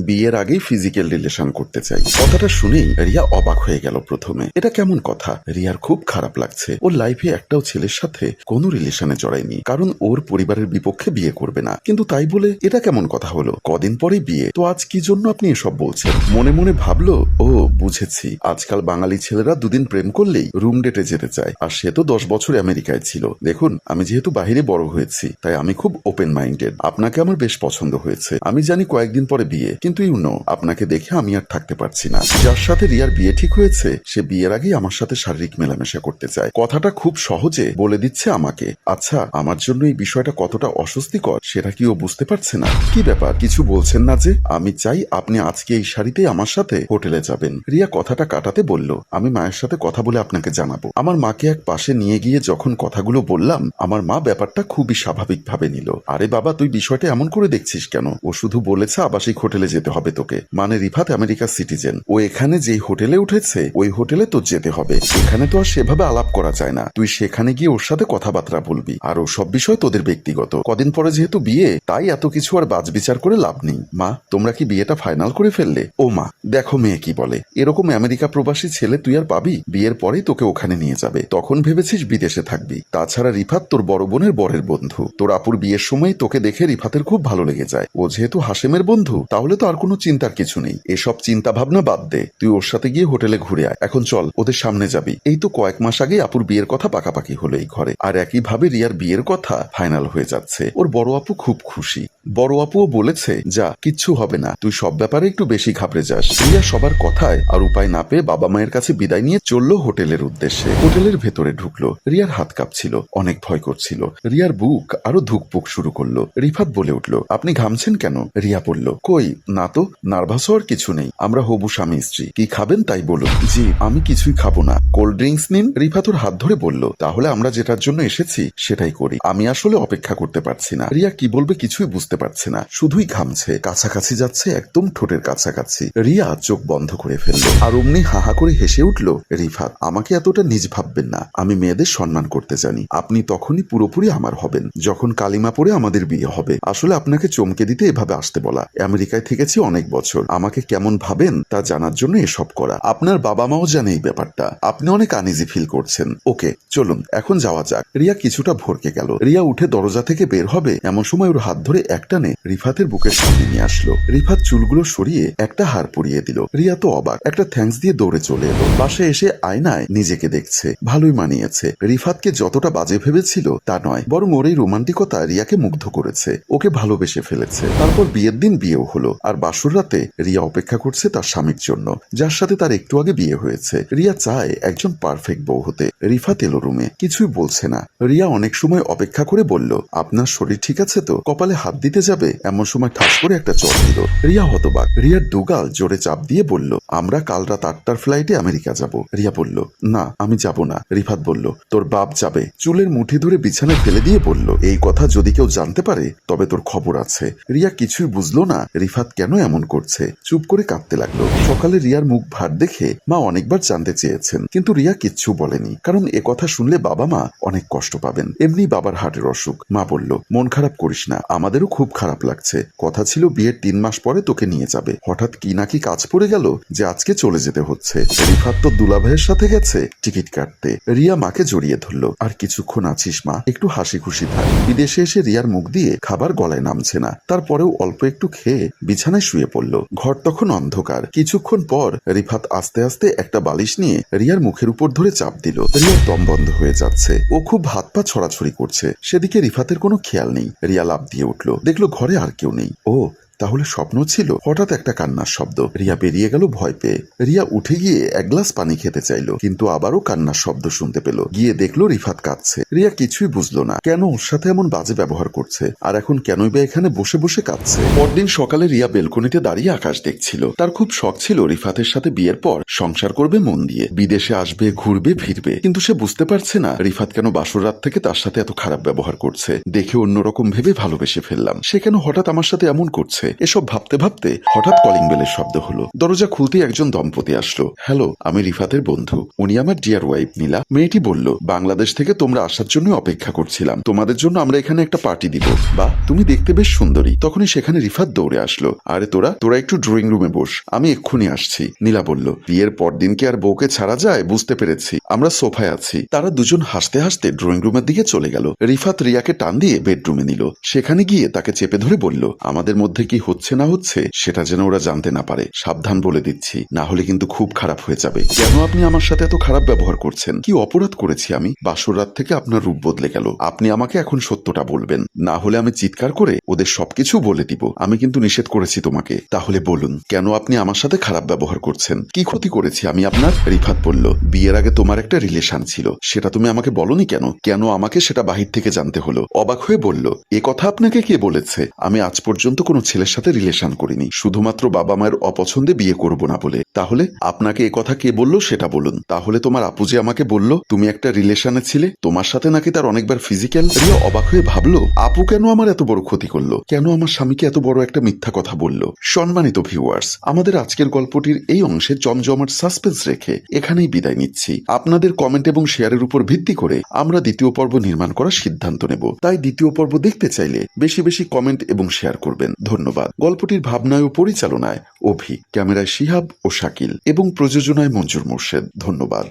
বিয়ের আগেই physical relation করতে চাই। কথাটা শুনেই রিয়া অবাক হয়ে গেল। প্রথমে এটা কেমন কথা? রিয়ার খুব খারাপ লাগছে। ওর লাইফে একটাও ছেলের সাথে কোনো রিলেশনে জড়ায়নি, কারণ ওর পরিবারের বিপক্ষে বিয়ে করবে না। কিন্তু তাই বলে এটা কেমন কথা হলো? কদিন পরেই বিয়ে, তো আজ কি জন্য আপনি এসব বলছেন? মনে মনে ভাবলো, ও বুঝেছি, আজকাল বাঙালি ছেলেরা দুদিন প্রেম করলেই রুম ডেটে যেতে চায়। আর সে তো 10 বছর আমেরিকায় ছিল। দেখুন, আমি যেহেতু বাহিরে বড় হয়েছি, তাই আমি খুব ওপেন মাইন্ডেড। আপনাকে আমার বেশ পছন্দ হয়েছে। আমি জানি কয়েকদিন পরে বিয়ে, কিন্তু আপনাকে দেখে আমি আর থাকতে পারছি না। যার সাথে রিয়ার বিয়ে ঠিক হয়েছে, সে বিয়ের আগেই আমার সাথে শারীরিক মেলামেশা করতে চায়। কথাটা খুব সহজে বলে দিচ্ছে আমাকে। আচ্ছা, আমার জন্য এই বিষয়টা কতটা অস্বস্তিকর সেটা কি ও বুঝতে পারছে না? কি ব্যাপার, কিছু বলছেন না যে? আমি চাই আপনি আজকে এই শাড়িতেই আমার সাথে হোটেলে যাবেন। রিয়া কথাটা কাটাতে বলল, আমি মায়ের সাথে কথা বলে আপনাকে জানাবো। আমার মাকে এক পাশে নিয়ে গিয়ে যখন কথাগুলো বললাম, আমার মা ব্যাপারটা খুবই স্বাভাবিকভাবে নিল। আরে বাবা, তুই বিষয়টা এমন করে দেখছিস কেন? ও শুধু বলেছে আবাসিক হোটেলে যেতে হবে তোকে। মানে রিফাত আমেরিকার সিটিজেন, ও এখানে যেই হোটেলে উঠেছে ওই হোটেলে তোর যেতে হবে। এখানে তো আর সেভাবে আলাপ করা যায় না। তুই সেখানে গিয়ে ওর সাথে কথাবার্তা বলবি। আর ও সব বিষয় তোদের ব্যক্তিগত। কদিন পরে যেহেতু বিয়ে, তাই এত কিছু আর বাজবিচার করে লাভ নেই। মা, তোমরা কি বিয়েটা ফাইনাল করে ফেললে? ও মা, দেখো মেয়ে কি বলে। এরকম আমেরিকা প্রবাসী ছেলে তুই আর পাবি? বিয়ের পরেই তোকে ওখানে নিয়ে যাবে। তখন ভেবেছিস বিদেশে থাকবি। তাছাড়া রিফাত তোর বড় বোনের বরের বন্ধু। তোর আপুর বিয়ের সময় তোকে দেখে রিফাতের খুব ভালো লেগে যায়। ও যেহেতু হাশেমের বন্ধু, তাহলে তো আর কোনো চিন্তার কিছু নেই। এসব চিন্তা ভাবনা বাদ দে, তুই ওর সাথে গিয়ে হোটেলে ঘুরে আয়। এখন চল, ওদের সামনে যাবি। এই তো কয়েক মাস আগে আপুর বিয়ের কথা পাকাপাকি হলো এই ঘরে, আর একইভাবে রিয়ার বিয়ের কথা ফাইনাল হয়ে যাচ্ছে। ওর বড় আপু খুব খুশি। বড় আপুও বলেছে, যা, কিচ্ছু হবে না, তুই সব ব্যাপারে একটু বেশি ঘাবড়ে যাস। রিয়া সবার কথায় আর উপায় না পেয়ে বাবা মায়ের কাছে বিদায় নিয়ে চলল হোটেলের উদ্দেশ্যে। হোটেলের ভেতরে ঢুকলো। রিয়ার হাত কাঁপছিল, অনেক ভয় করছিল। রিয়ার বুক আরো ধুকপুক শুরু করলো। রিফাত বলে উঠল, আপনি ঘামছেন কেন? রিয়া বলল, কই না তো, নার্ভাস হওয়ার কিছু নেই। আমরা হবু স্বামী স্ত্রী, কি খাবেন তাই বলুন। জি, আমি কিছুই খাবো না, কোল্ড ড্রিঙ্কস নিন। রিফাত ওর হাত ধরে বলল, তাহলে আমরা যেটার জন্য এসেছি সেটাই করি। আমি আসলে অপেক্ষা করতে পারছি না। রিয়া কি বলবে কিছুই বুঝতে পারছে না, শুধুই ঘামছে। কাছাকাছি যাচ্ছে, একদম ঠোঁটের কাছাকাছি। রিয়া চোখ বন্ধ করে ফেললো। আর অমনি হাহা করে হেসে উঠল। রিফাত, আমাকে এতটা নিজ ভাববেন না। আমি মেয়েদের সম্মান করতে জানি। আপনি তখনই পুরোপুরি আমার হবেন যখন কালিমা পড়ে আমাদের বিয়ে হবে। আসলে আপনাকে চমকে দিতে এভাবে আসতে বলা। আমেরিকায় থেকেছি অনেক বছর, আমাকে কেমন ভাবেন তা জানার জন্য এসব করা। আপনার বাবা মাও জানে এই ব্যাপারটা। আপনি অনেক আনইজি ফিল করছেন। ওকে চলুন, এখন যাওয়া যাক। রিয়া কিছুটা ভরকে গেল। রিয়া উঠে দরজা থেকে বের হবে, এমন সময় ওর হাত ধরে একটানে রিফাতের বুকের সামনে নিয়ে আসলো। রিফাত চুলগুলো সরিয়ে একটা হার পরিয়ে দিল। রিয়া তো অবাক, একটা থ্যাঙ্কস দিয়ে দৌড়ে চলে এলো। পাশে এসে আয়নায় নিজেকে দেখছে। ভালোই মানিয়েছে। রিফাতকে যতটা বাজে ভেবেছিল তা নয়, বরং ওর এই রোমান্টিকতা রিয়াকে মুগ্ধ করেছে, ওকে ভালোবেসে ফেলেছে। তারপর বিয়ের দিন বিয়েও হলো। আর বাসর রাতে রিয়া অপেক্ষা করছে তার স্বামীর জন্য, যার সাথে তার একটু আগে বিয়ে হয়েছে। রিয়া চায় একজন পারফেক্ট বউ হতে। রিফাত এলো রুমে, কিছুই বলছে না। রিয়া অনেক সময় অপেক্ষা করে বলল, আপনার শরীর ঠিক আছে তো? কপালে হাত দিতে যাবে, এমন সময় ঠাস করে একটা চট দিল। রিয়া হতবাক। রিয়ার দুগাল জোরে চাপ দিয়ে বলল, আমরা কাল রাত 8টার ফ্লাইটে আমেরিকা যাব। রিয়া বলল, না আমি যাব না। রিফাত বলল, তোর বাপ যাবে। চুলের মুঠি ধরে বিছানায় ফেলে দিয়ে বলল, এই কথা যদি কেউ জানতে পারে তবে তোর খবর আছে। রিয়া কিছুই বুঝলো না রিফাত কেন এমন করছে। চুপ করে কাঁদতে লাগলো। সকালে রিয়ার মুখ ভার দেখে মা অনেকবার জানতে চেয়েছেন, কিন্তু রিয়া কিচ্ছু বলেনি, কারণ এ কথা শুনলে বাবা মা অনেক কষ্ট পাবেন। এমনি বাবার হার্টের অসুখ। মা বলল, মন খারাপ করিস না, আমাদেরও খুব খারাপ লাগছে। কথা ছিল বিয়ের 3 মাস পরে তোকে নিয়ে যাবে, হঠাৎ কি নাকি কাজ পড়ে গেল যে আজকে চলে যেতে হচ্ছে। রিফাত তো দুলাভাইয়ের সাথে গেছে টিকিট কাটতে। রিয়া মাকে জড়িয়ে ধরলো। আর কিছুক্ষণ আছিস মা, একটু হাসি খুশি থাক। বিদেশে এসে রিয়ার মুখ দিয়ে খাবার গলায় নামছে না, তারপরেও অল্প একটু খেয়ে বিছানায় শুয়ে পড়ল। ঘর তখন অন্ধকার। কিছুক্ষণ পর রিফাত আস্তে আস্তে একটা বালিশ নিয়ে রিয়ার মুখের উপর ধরে চাপ দিল। রিয়ার দম বন্ধ হয়ে যাচ্ছে। ও খুব হাত পা ছড়াছড়ি করছে। সেদিকে রিফাতের কোনো খেয়াল নেই। রিয়া লাফ দিয়ে উঠল, দেখলো ঘরে আর কেউ নেই। ও তাহলে স্বপ্ন ছিল। হঠাৎ একটা কান্নার শব্দ। রিয়া বেরিয়ে গেল ভয় পেয়ে। রিয়া উঠে গিয়ে এক গ্লাস পানি খেতে চাইলো, কিন্তু আবারও কান্নার শব্দ শুনতে পেল। গিয়ে দেখলো রিফাত কাঁদছে। রিয়া কিছুই বুঝলো না, কেন ওর সাথে এমন বাজে ব্যবহার করছে, আর এখন কেনই বা এখানে বসে বসে কাঁদছে। পরদিন সকালে রিয়া বেলকনিতে দাঁড়িয়ে আকাশ দেখছিল। তার খুব শখ ছিল রিফাতের সাথে বিয়ের পর সংসার করবে মন দিয়ে, বিদেশে আসবে, ঘুরবে ফিরবে। কিন্তু সে বুঝতে পারছে না রিফাত কেন বাসর রাত থেকে তার সাথে এত খারাপ ব্যবহার করছে। দেখে অন্যরকম ভেবে ভালোবেসে ফেললাম। সে কেন হঠাৎ আমার সাথে এমন করছে। এসব ভাবতে ভাবতে হঠাৎ কলিং বেলের শব্দ হলো। দরজা খুলতে একজন দম্পতি আসলো। হ্যালো, আমি রিফাতের বন্ধু, উনি আমার ডিয়ার ওয়াইফ নীলা। মেয়েটি বলল, বাংলাদেশ থেকে তোমরা আসার জন্য অপেক্ষা করছিলাম, তোমাদের জন্য আমরা এখানে একটা পার্টি দিব। বা তুমি দেখতে বেশ সুন্দরী। তখনই সেখানে রিফাত দৌড়ে আসলো। আরে তোরা একটু ড্রয়িং রুমে বস, আমি এক্ষুনি আসছি। নীলা বলল, বিয়ের পরদিন কি আর বউকে ছাড়া যায়? বুঝতে পেরেছি, আমরা সোফায় আছি। তারা দুজন হাসতে হাসতে ড্রয়িং রুমের দিকে চলে গেল। রিফাত রিয়াকে টান দিয়ে বেডরুমে নিল। সেখানে গিয়ে তাকে চেপে ধরে বলল, আমাদের মধ্যে কি হচ্ছে না হচ্ছে সেটা যেন ওরা জানতে না পারে। সাবধান বলে দিচ্ছি, না হলে কিন্তু খুব খারাপ হয়ে যাবে। কেন আপনি আমার সাথে এত খারাপ ব্যবহার করছেন? কি অপরাধ করেছি আমি? বাসর রাত থেকে আপনার রূপ বদলে গেল। আপনি আমাকে এখন সত্যটা বলবেন, না হলে আমি চিৎকার করে ওদের সবকিছু বলে দিব। আমি কিন্তু নিষেধ করেছি তোমাকে। তাহলে বলুন, কেন আপনি আমার সাথে খারাপ ব্যবহার করছেন? কি ক্ষতি করেছি আমি আপনার? রিফাত বলল, বিয়ের আগে তোমার একটা রিলেশন ছিল, সেটা তুমি আমাকে বলনি কেন? কেন আমাকে সেটা বাহির থেকে জানতে হলো? অবাক হয়ে বলল, এ কথা আপনাকে কে বলেছে? আমি আজ পর্যন্ত কোনো ছেলের সাথে রিলেশন করিনি, শুধুমাত্র বাবা মায়ের অপছন্দে বিয়ে করব না বলে। তাহলে আপনাকে এ কথা কে বলল সেটা বলুন। তাহলে তোমার আপু যে আমাকে বলল তুমি একটা রিলেশনে ছিলে, তোমার সাথে নাকি তার অনেকবার ফিজিক্যাল। রিয়া অবাক হয়ে ভাবলো, আপু কেন আমার এত বড় ক্ষতি করলো? কেন আমার স্বামীকে এত বড় একটা মিথ্যা কথা বলল? সম্মানিত ভিউয়ার্স, আমাদের আজকের গল্পটির এই অংশে জমজমাট সাসপেন্স রেখে এখানেই বিদায় নিচ্ছি। আপনাদের কমেন্ট এবং শেয়ারের উপর ভিত্তি করে আমরা দ্বিতীয় পর্ব নির্মাণ করার সিদ্ধান্ত নেব। তাই দ্বিতীয় পর্ব দেখতে চাইলে বেশি বেশি কমেন্ট এবং শেয়ার করবেন। ধন্যবাদ। গল্পটির ভাবনায় ও পরিচালনায় অভি, ক্যামেরায় শিহাব ও শাকিল এবং প্রযোজনায় মঞ্জুর মোর্শেদ। ধন্যবাদ।